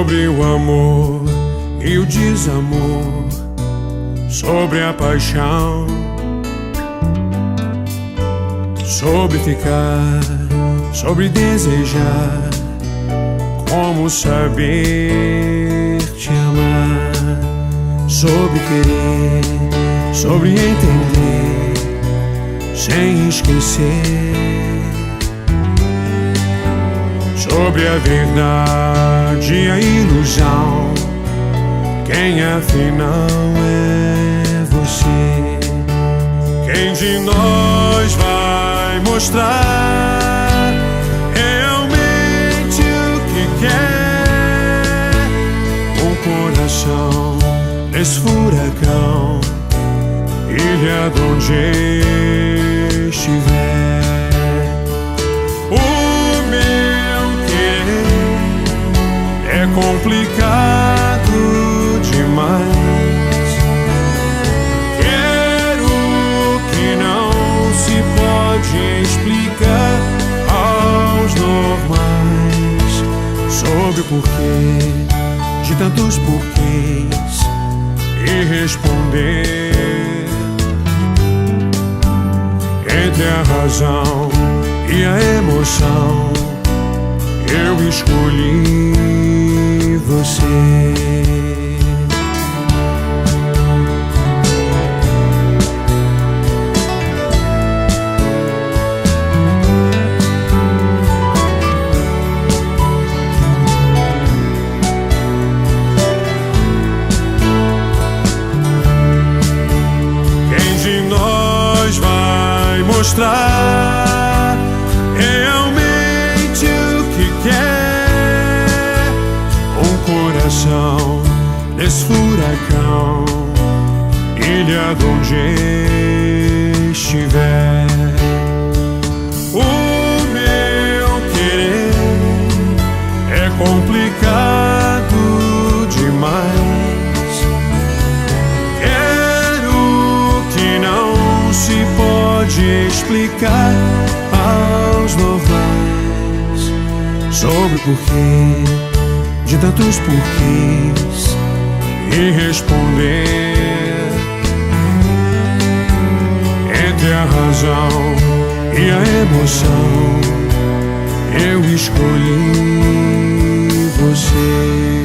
sobre o amor e o desamor, sobre a paixão, sobre ficar, sobre desejar, como saber te amar, sobre querer, sobre entender, sem esquecer, sobre a verdade e a ilusão, quem afinal é você? Quem de nós vai mostrar realmente o que quer? Um coração nesse furacão, ilha de onde estiver. O meu querer é complicado demais. Quero que não se pode explicar aos normais, sobre o porquê de tantos porquês, e responder entre a razão e a emoção. Eu escolhi você. Mostrar realmente o que quer. Um coração nesse furacão, ilha de onde estiver. O meu querer é complicado demais. Quero que não se pode explicar aos normais, sobre o porquê de tantos porquês, e responder entre a razão e a emoção. Eu escolhi você.